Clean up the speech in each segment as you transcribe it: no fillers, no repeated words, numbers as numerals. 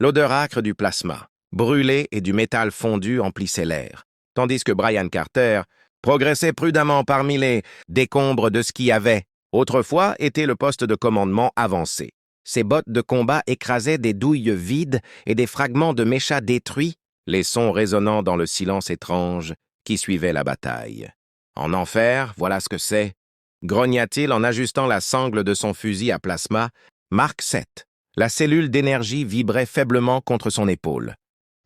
L'odeur âcre du plasma, brûlé et du métal fondu emplissait l'air, tandis que Brian Carter progressait prudemment parmi les décombres de ce qui avait, autrefois, été le poste de commandement avancé. Ses bottes de combat écrasaient des douilles vides et des fragments de méchas détruits, les sons résonnant dans le silence étrange qui suivait la bataille. En enfer, voilà ce que c'est, grogna-t-il en ajustant la sangle de son fusil à plasma. Mark 7. La cellule d'énergie vibrait faiblement contre son épaule.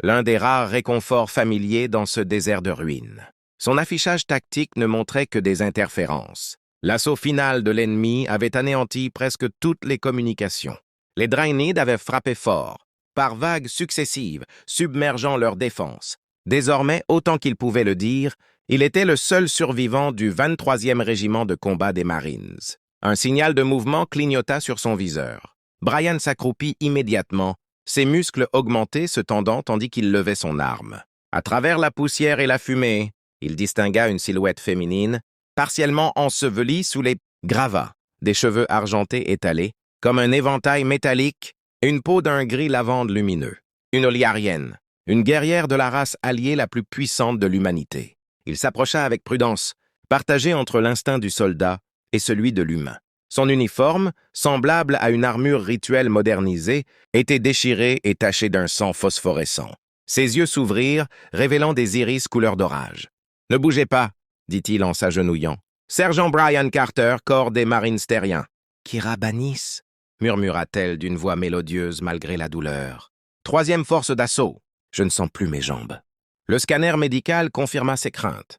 L'un des rares réconforts familiers dans ce désert de ruines. Son affichage tactique ne montrait que des interférences. L'assaut final de l'ennemi avait anéanti presque toutes les communications. Les Draenids avaient frappé fort, par vagues successives, submergeant leur défense. Désormais, autant qu'il pouvait le dire, il était le seul survivant du 23e régiment de combat des Marines. Un signal de mouvement clignota sur son viseur. Brian s'accroupit immédiatement, ses muscles augmentés se tendant tandis qu'il levait son arme. À travers la poussière et la fumée, il distingua une silhouette féminine, partiellement ensevelie sous les gravats, des cheveux argentés étalés, comme un éventail métallique, et une peau d'un gris lavande lumineux. Une Oliarienne, une guerrière de la race alliée la plus puissante de l'humanité. Il s'approcha avec prudence, partagé entre l'instinct du soldat et celui de l'humain. Son uniforme, semblable à une armure rituelle modernisée, était déchiré et taché d'un sang phosphorescent. Ses yeux s'ouvrirent, révélant des iris couleur d'orage. « Ne bougez pas, » dit-il en s'agenouillant. « Sergent Brian Carter, corps des Marines terriens. »« Kira Banis » murmura-t-elle d'une voix mélodieuse malgré la douleur. « Troisième force d'assaut. Je ne sens plus mes jambes. » Le scanner médical confirma ses craintes.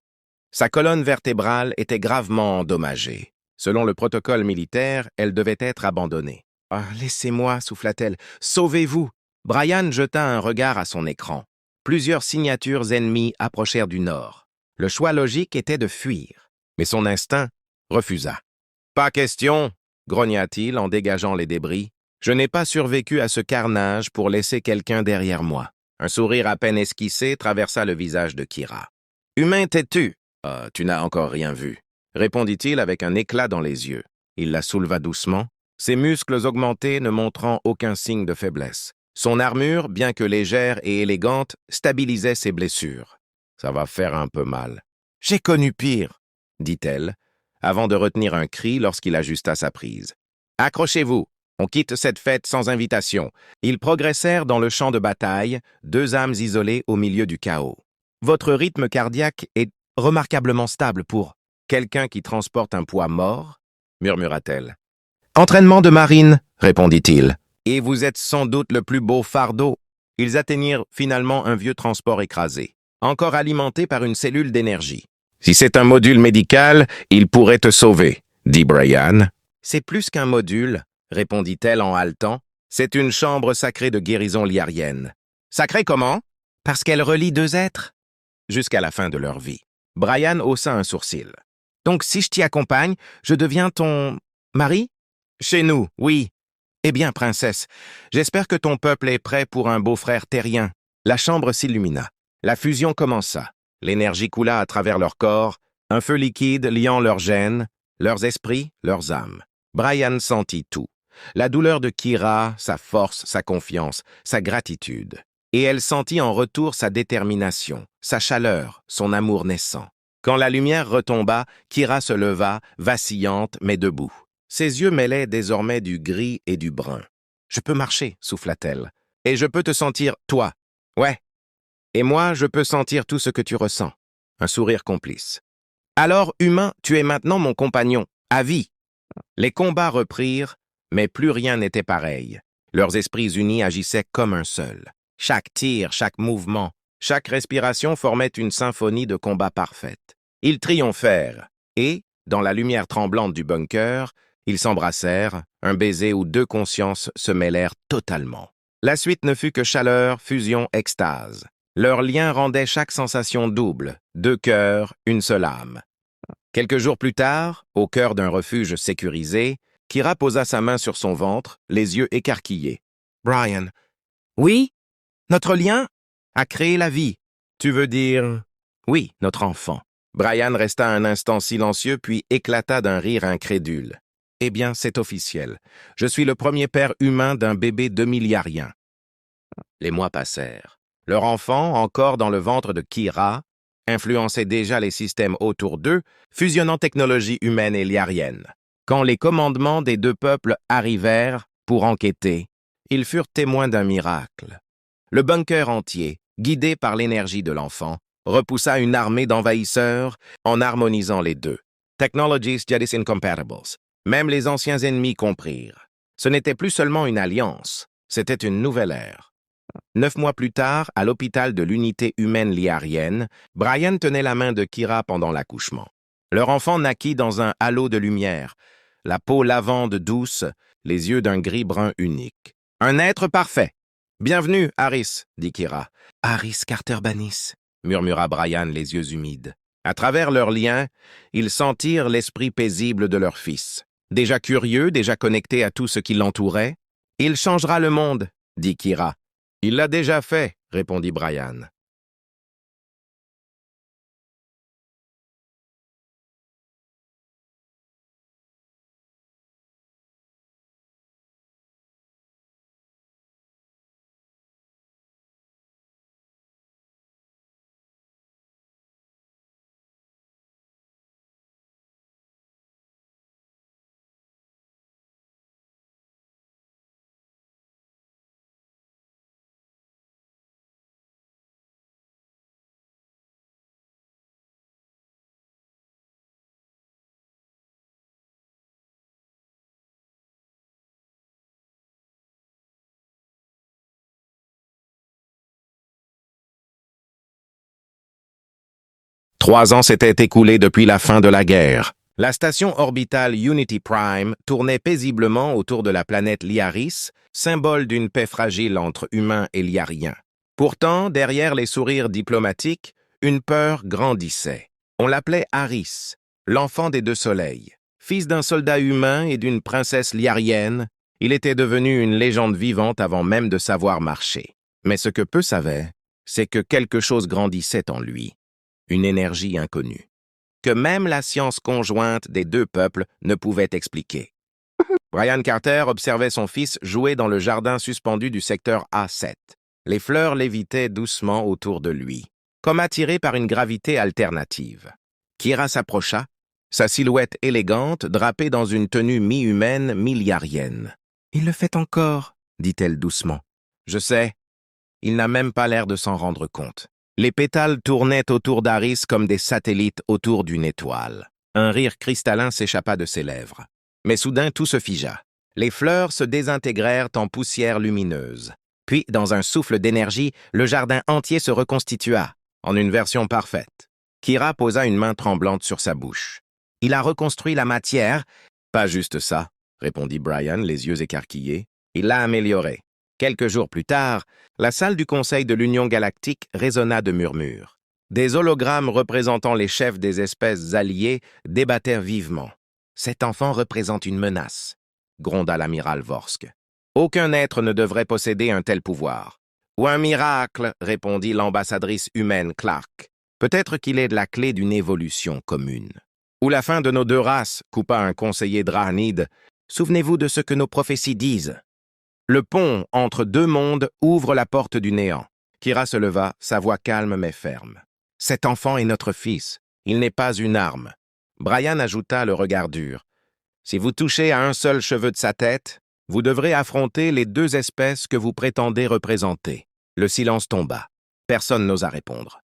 Sa colonne vertébrale était gravement endommagée. Selon le protocole militaire, elle devait être abandonnée. « Ah, laissez-moi, souffla-t-elle. Sauvez-vous » Brian jeta un regard à son écran. Plusieurs signatures ennemies approchèrent du nord. Le choix logique était de fuir, mais son instinct refusa. « Pas question !» grogna-t-il en dégageant les débris. « Je n'ai pas survécu à ce carnage pour laisser quelqu'un derrière moi. » Un sourire à peine esquissé traversa le visage de Kira. « Humain têtu !»« Ah, tu n'as encore rien vu. » répondit-il avec un éclat dans les yeux. Il la souleva doucement, ses muscles augmentés ne montrant aucun signe de faiblesse. Son armure, bien que légère et élégante, stabilisait ses blessures. « Ça va faire un peu mal. »« J'ai connu pire, » dit-elle, avant de retenir un cri lorsqu'il ajusta sa prise. « Accrochez-vous, on quitte cette fête sans invitation. » Ils progressèrent dans le champ de bataille, deux âmes isolées au milieu du chaos. « Votre rythme cardiaque est remarquablement stable pour quelqu'un qui transporte un poids mort, » murmura-t-elle. « Entraînement de marine, » répondit-il. « Et vous êtes sans doute le plus beau fardeau. » Ils atteignirent finalement un vieux transport écrasé, encore alimenté par une cellule d'énergie. « Si c'est un module médical, il pourrait te sauver, » dit Brian. « C'est plus qu'un module, » répondit-elle en haletant. « C'est une chambre sacrée de guérison liarienne. »« Sacrée comment ?»« Parce qu'elle relie deux êtres. » Jusqu'à la fin de leur vie. Brian haussa un sourcil. « Donc si je t'y accompagne, je deviens ton mari ?»« Chez nous, oui. »« Eh bien, princesse, j'espère que ton peuple est prêt pour un beau-frère terrien. » La chambre s'illumina. La fusion commença. L'énergie coula à travers leur corps, un feu liquide liant leurs gènes, leurs esprits, leurs âmes. Brian sentit tout. La douleur de Kira, sa force, sa confiance, sa gratitude. Et elle sentit en retour sa détermination, sa chaleur, son amour naissant. Quand la lumière retomba, Kira se leva, vacillante mais debout. Ses yeux mêlaient désormais du gris et du brun. « Je peux marcher, » souffla-t-elle. « Et je peux te sentir, toi. Ouais. Et moi, je peux sentir tout ce que tu ressens. » Un sourire complice. « Alors, humain, tu es maintenant mon compagnon, à vie. » Les combats reprirent, mais plus rien n'était pareil. Leurs esprits unis agissaient comme un seul. Chaque tir, chaque mouvement, chaque respiration formait une symphonie de combat parfaite. Ils triomphèrent, et, dans la lumière tremblante du bunker, ils s'embrassèrent, un baiser où deux consciences se mêlèrent totalement. La suite ne fut que chaleur, fusion, extase. Leur lien rendait chaque sensation double, deux cœurs, une seule âme. Quelques jours plus tard, au cœur d'un refuge sécurisé, Kira posa sa main sur son ventre, les yeux écarquillés. « Brian. »« Oui? Notre lien a créé la vie. » « Tu veux dire... »« Oui, notre enfant. » Brian resta un instant silencieux puis éclata d'un rire incrédule. « Eh bien, c'est officiel. Je suis le premier père humain d'un bébé demi-liarien. » Les mois passèrent. Leur enfant, encore dans le ventre de Kira, influençait déjà les systèmes autour d'eux, fusionnant technologies humaines et liariennes. Quand les commandements des deux peuples arrivèrent pour enquêter, ils furent témoins d'un miracle. Le bunker entier, guidé par l'énergie de l'enfant, repoussa une armée d'envahisseurs en harmonisant les deux. Technologies jadis incompatibles. Même les anciens ennemis comprirent. Ce n'était plus seulement une alliance, c'était une nouvelle ère. 9 mois plus tard, à l'hôpital de l'unité humaine liarienne, Brian tenait la main de Kira pendant l'accouchement. Leur enfant naquit dans un halo de lumière, la peau lavande douce, les yeux d'un gris-brun unique. Un être parfait. « Bienvenue, Harris, » dit Kira. « Harris Carter Bannis, » murmura Brian, les yeux humides. À travers leurs liens, ils sentirent l'esprit paisible de leur fils. Déjà curieux, déjà connecté à tout ce qui l'entourait, « Il changera le monde, » dit Kira. « Il l'a déjà fait, » répondit Brian. Trois ans s'étaient écoulés depuis la fin de la guerre. La station orbitale Unity Prime tournait paisiblement autour de la planète Liaris, symbole d'une paix fragile entre humains et liariens. Pourtant, derrière les sourires diplomatiques, une peur grandissait. On l'appelait Harris, l'enfant des deux soleils. Fils d'un soldat humain et d'une princesse liarienne, il était devenu une légende vivante avant même de savoir marcher. Mais ce que peu savaient, c'est que quelque chose grandissait en lui. Une énergie inconnue, que même la science conjointe des deux peuples ne pouvait expliquer. Brian Carter observait son fils jouer dans le jardin suspendu du secteur A7. Les fleurs lévitaient doucement autour de lui, comme attirées par une gravité alternative. Kira s'approcha, sa silhouette élégante drapée dans une tenue mi-humaine, mi-liarienne. « Il le fait encore, » dit-elle doucement. « Je sais. » Il n'a même pas l'air de s'en rendre compte. Les pétales tournaient autour d'Harris comme des satellites autour d'une étoile. Un rire cristallin s'échappa de ses lèvres. Mais soudain, tout se figea. Les fleurs se désintégrèrent en poussière lumineuse. Puis, dans un souffle d'énergie, le jardin entier se reconstitua, en une version parfaite. Kira posa une main tremblante sur sa bouche. « Il a reconstruit la matière. »« Pas juste ça, » répondit Brian, les yeux écarquillés. « Il l'a améliorée. » Quelques jours plus tard, la salle du Conseil de l'Union galactique résonna de murmures. Des hologrammes représentant les chefs des espèces alliées débattèrent vivement. « Cet enfant représente une menace, » gronda l'amiral Vorsk. « Aucun être ne devrait posséder un tel pouvoir. »« Ou un miracle, » répondit l'ambassadrice humaine Clark. « Peut-être qu'il est la clé d'une évolution commune. »« Ou la fin de nos deux races, » coupa un conseiller Drahnid. « Souvenez-vous de ce que nos prophéties disent. » Le pont entre deux mondes ouvre la porte du néant. Kira se leva, sa voix calme mais ferme. « Cet enfant est notre fils. Il n'est pas une arme. » Brian ajouta le regard dur. « Si vous touchez à un seul cheveu de sa tête, vous devrez affronter les deux espèces que vous prétendez représenter. » Le silence tomba. Personne n'osa répondre.